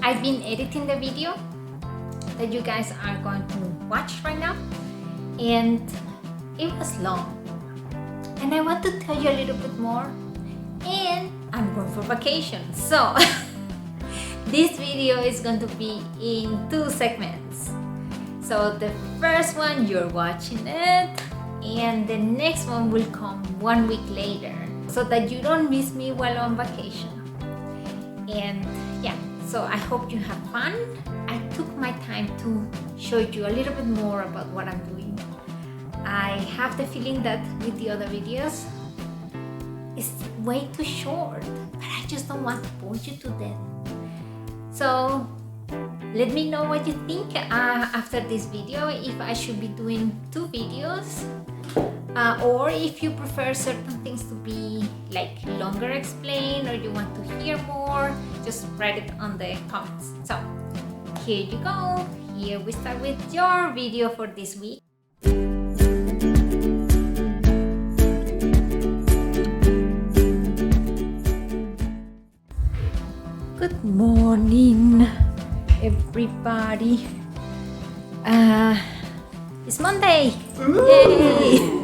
I've been editing the video that you guys are going to watch right now, and it was long, and I want to tell you a little bit more, and I'm going for vacation, so this video is going to be in 2 segments. So the first one, you're watching it, and the next one will come 1 week later, so that you don't miss me while on vacation. And yeah, so I hope you have fun. I took my time to show you a little bit more about what I'm doing. I have the feeling that with the other videos, it's way too short, but I just don't want to bore you to death. So let me know what you think after this video, if I should be doing 2 videos, or if you prefer certain things to be like longer explained, or you want to hear more, just write it on the comments. So here you go. Here we start with your video for this week. Good morning, everybody. It's Monday. Yay!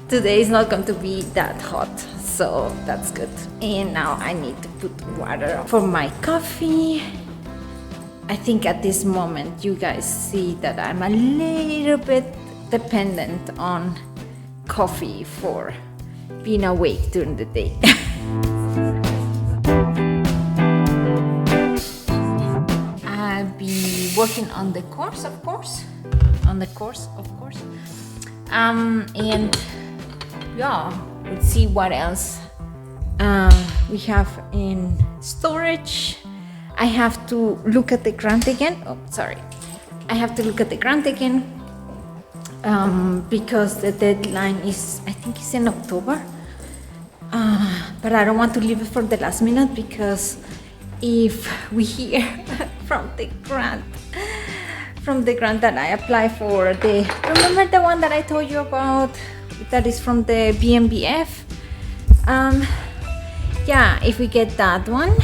Today is not going to be that hot, so that's good. And now I need to put water for my coffee. I think at this moment you guys see that I'm a little bit dependent on coffee for being awake during the day. I'll be working on the course, of course. And yeah, let's see what else we have in storage. I have to look at the grant again. I have to look at the grant again because the deadline is, I think it's in October. But I don't want to leave it for the last minute, because if we hear from the grant that I apply for, remember the one that I told you about, that is from the BMBF? Yeah, if we get that one,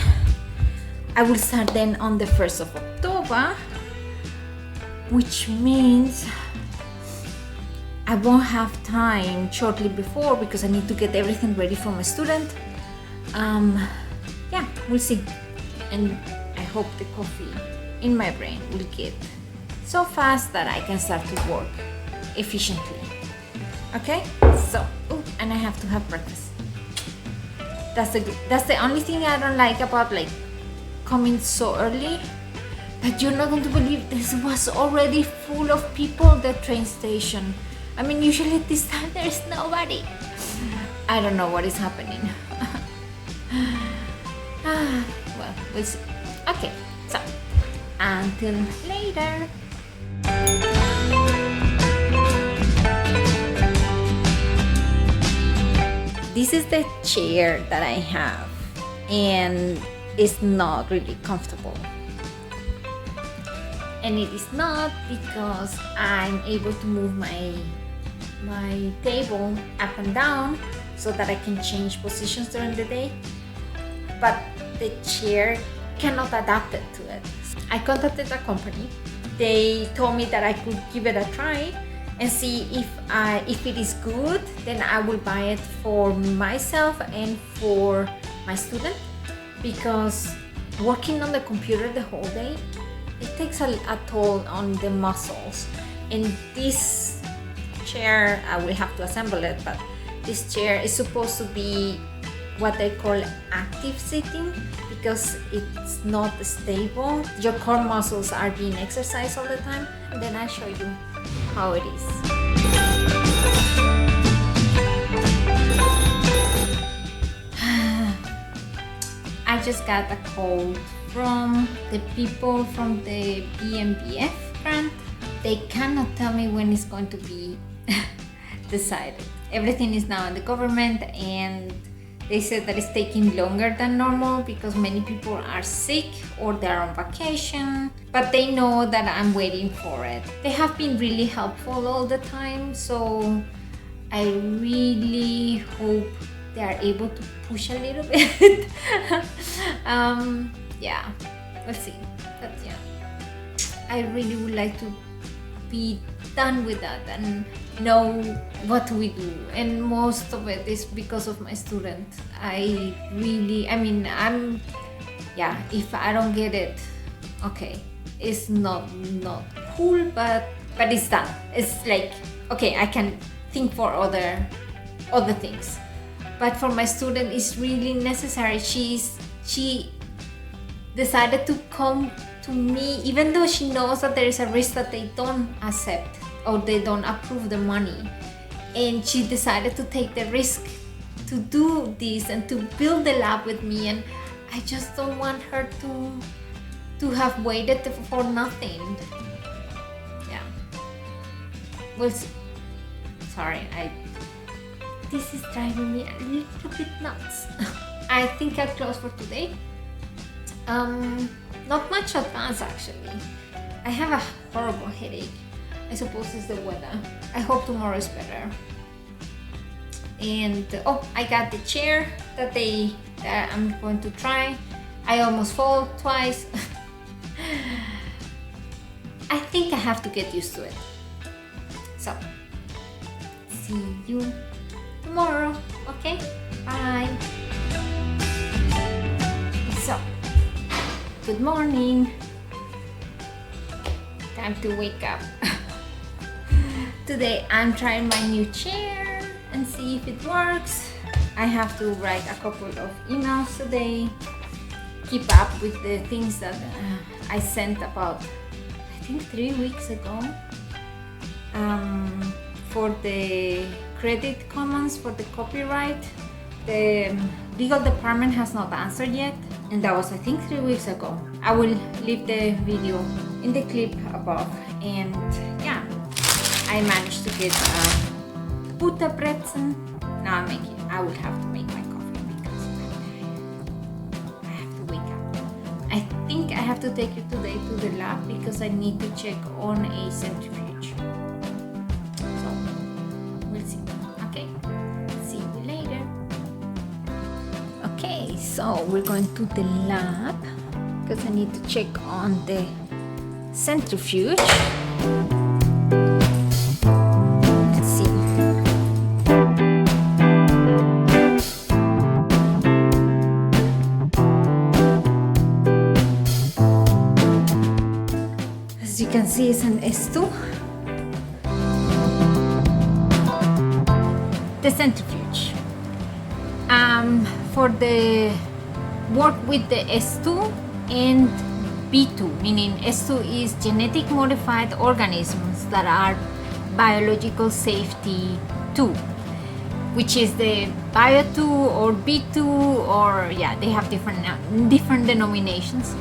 I will start then on the 1st of October, which means I won't have time shortly before, because I need to get everything ready for my student. Yeah, we'll see. And I hope the coffee in my brain will get so fast that I can start to work efficiently. Okay, so and I have to have breakfast. That's the only thing I don't like about like coming so early. But you're not going to believe, this was already full of people, the train station. I mean, usually at this time there's nobody. I don't know what is happening. Well, we'll see. Okay, so until later. This is the chair that I have, and it's not really comfortable. And it is not because I'm able to move my table up and down so that I can change positions during the day, but the chair cannot adapt it to it. I contacted a company. They told me that I could give it a try and see if it is good. Then I will buy it for myself and for my student, because working on the computer the whole day, it takes a toll on the muscles. And this chair, I will have to assemble it, but this chair is supposed to be what they call active sitting, because it's not stable. Your core muscles are being exercised all the time. And then I show you how it is. I just got a call from the people from the BMBF grant. They cannot tell me when it's going to be decided. Everything is now in the government, and they said that it's taking longer than normal because many people are sick or they're on vacation, but they know that I'm waiting for it. They have been really helpful all the time, so I really hope they are able to push a little bit. Yeah, let's see. But yeah, I really would like to be done with that and know what we do, and most of it is because of my student. Yeah, if I don't get it, okay, it's not cool, but it's done. It's like, okay, I can think for other things, but for my student it's really necessary. She decided to come to me even though she knows that there is a risk that they don't accept or they don't approve the money, and she decided to take the risk to do this and to build the lab with me, and I just don't want her to have waited for nothing. Yeah, we'll see. Sorry, this is driving me a little bit nuts. I think I'll close for today. Not much advance actually. I have a horrible headache. I suppose it's the weather. I hope tomorrow is better. And I got the chair that I'm going to try. I almost fall twice. I think I have to get used to it. So, see you tomorrow. Okay? Bye. So, good morning. Time to wake up. Today I'm trying my new chair and see if it works. I have to write a couple of emails today, keep up with the things that I sent about, I think 3 weeks ago, for the credit commons for the copyright. The legal department has not answered yet, and that was, I think, 3 weeks ago. I will leave the video in the clip above. And yeah, I managed to get a Butter Brezen. Now I will have to make my coffee because I have to wake up. I think I have to take it today to the lab because I need to check on a centrifuge. So we'll see. Okay, see you later. Okay, so we're going to the lab because I need to check on the centrifuge. Let's see. As you can see, it's an S2. The centrifuge. For the work with the S2 and B2, meaning S2 is genetic modified organisms that are biological safety 2, which is the Bio2 or B2, or yeah, they have different denominations.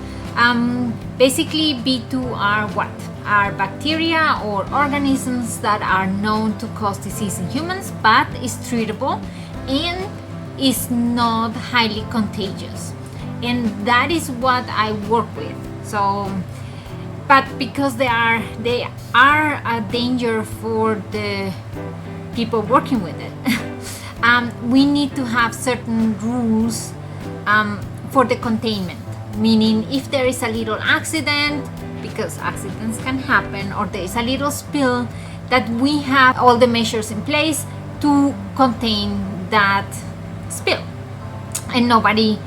Basically, B2 are what? Are bacteria or organisms that are known to cause disease in humans, but is treatable and is not highly contagious. And that is what I work with. So, but because they are a danger for the people working with it, we need to have certain rules for the containment. Meaning, if there is a little accident, because accidents can happen, or there is a little spill, that we have all the measures in place to contain that spill, and nobody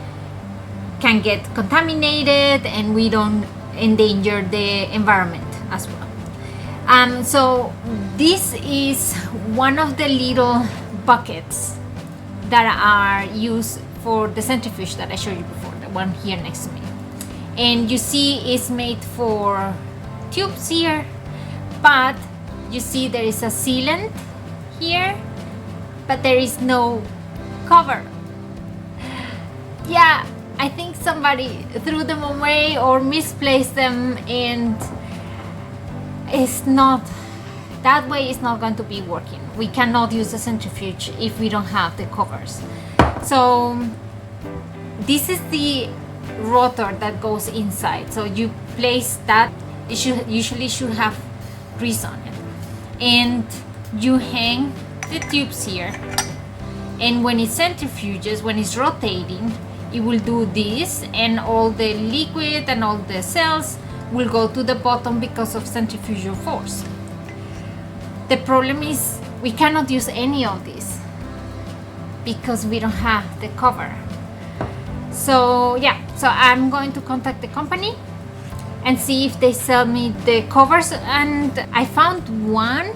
can get contaminated, and we don't endanger the environment as well. So this is one of the little buckets that are used for the centrifuge that I showed you before, the one here next to me. And you see it's made for tubes here, but you see there is a sealant here, but there is no cover. Yeah, I think somebody threw them away or misplaced them, and it's not, that way it's not going to be working. We cannot use a centrifuge if we don't have the covers. So this is the rotor that goes inside. So you place that, it usually should have grease on it, and you hang the tubes here, And when it centrifuges, when it's rotating, it will do this, and all the liquid and all the cells will go to the bottom because of centrifugal force. The problem is we cannot use any of this because we don't have the cover. So yeah, so I'm going to contact the company and see if they sell me the covers, and I found one,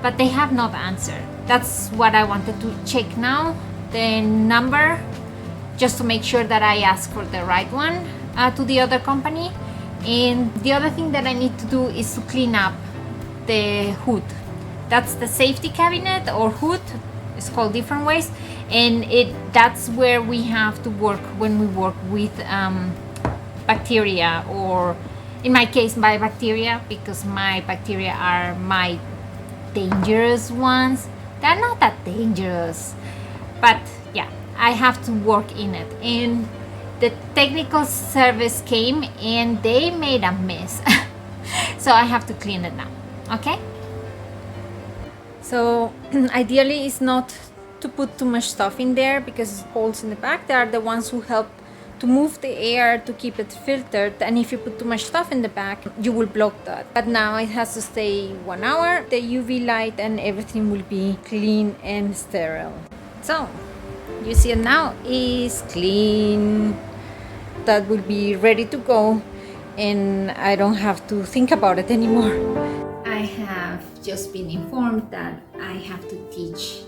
but they have not answered. That's what I wanted to check now, the number, just to make sure that I ask for the right one to the other company. And the other thing that I need to do is to clean up the hood. That's the safety cabinet or hood. It's called different ways, and that's where we have to work when we work with bacteria, or in my case by bacteria, because my bacteria are my dangerous ones. They're not that dangerous, but yeah, I have to work in it. And the technical service came and they made a mess. So I have to clean it now. Okay? So ideally it's not to put too much stuff in there, because holes in the back, they are the ones who help to move the air to keep it filtered, and if you put too much stuff in the back, you will block that. But now it has to stay 1 hour, the UV light, and everything will be clean and sterile. So you see it now is clean. That will be ready to go, and I don't have to think about it anymore. I have just been informed that I have to teach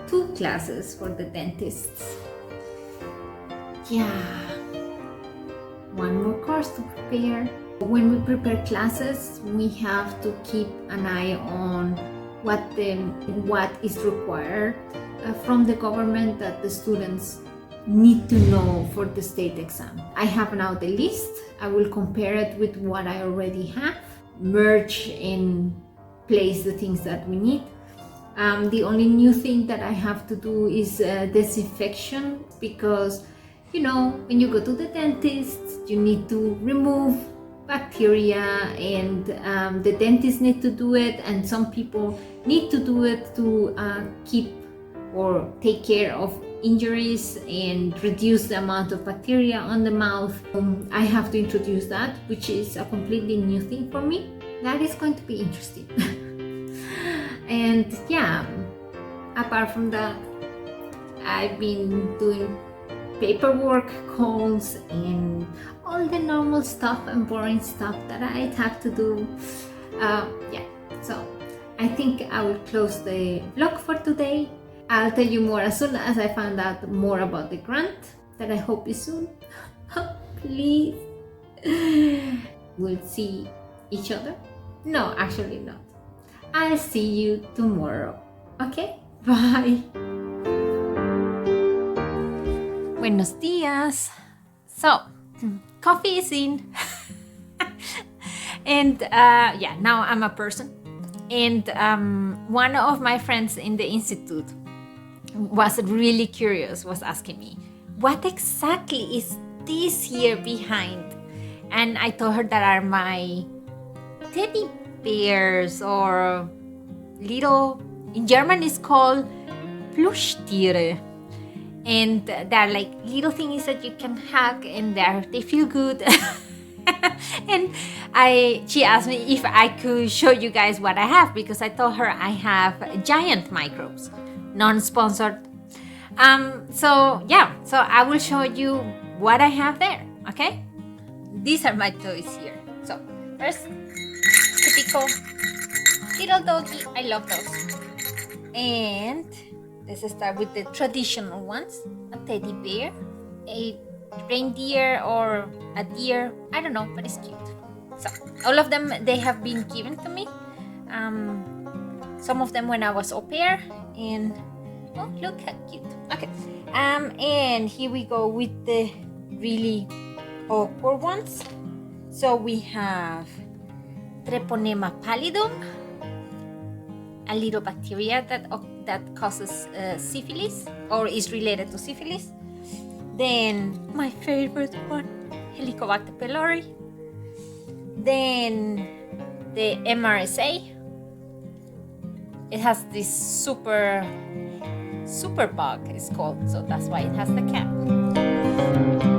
2 classes for the dentists. Yeah, one more course to prepare. When we prepare classes, we have to keep an eye on what is required from the government that the students need to know for the state exam. I have now the list. I will compare it with what I already have, merge and place the things that we need. The only new thing that I have to do is disinfection, because you know, when you go to the dentist, you need to remove bacteria, and the dentist need to do it, and some people need to do it to keep or take care of injuries and reduce the amount of bacteria on the mouth. I have to introduce that, which is a completely new thing for me. That is going to be interesting. And yeah, apart from that, I've been doing paperwork, calls, and all the normal stuff and boring stuff that I have to do. Yeah, so I think I will close the vlog for today. I'll tell you more as soon as I find out more about the grant, that I hope is soon. Please. We'll see each other. No, actually not. I'll see you tomorrow. Okay? Bye. Buenos dias. So, coffee is in. And yeah, now I'm a person. And one of my friends in the institute was really curious, was asking me, what exactly is this here behind? And I told her that are my teddy bears, or little, in German it's called Plüschtiere. And they're like little things that you can hug, and they feel good. And she asked me if I could show you guys what I have, because I told her I have giant microbes, non-sponsored. So yeah, so I will show you what I have there. Okay, these are my toys here. So first, typical little doggy. I love dogs. And let's start with the traditional ones. A teddy bear, a reindeer, or a deer. I don't know, but it's cute. So all of them, they have been given to me. Some of them when I was au pair, and oh, look how cute. Okay. And here we go with the really awkward ones. So we have Treponema pallidum, a little bacteria that causes syphilis, or is related to syphilis. Then my favorite one, Helicobacter pylori. Then the MRSA. It has this super super bug is called, so that's why it has the cap.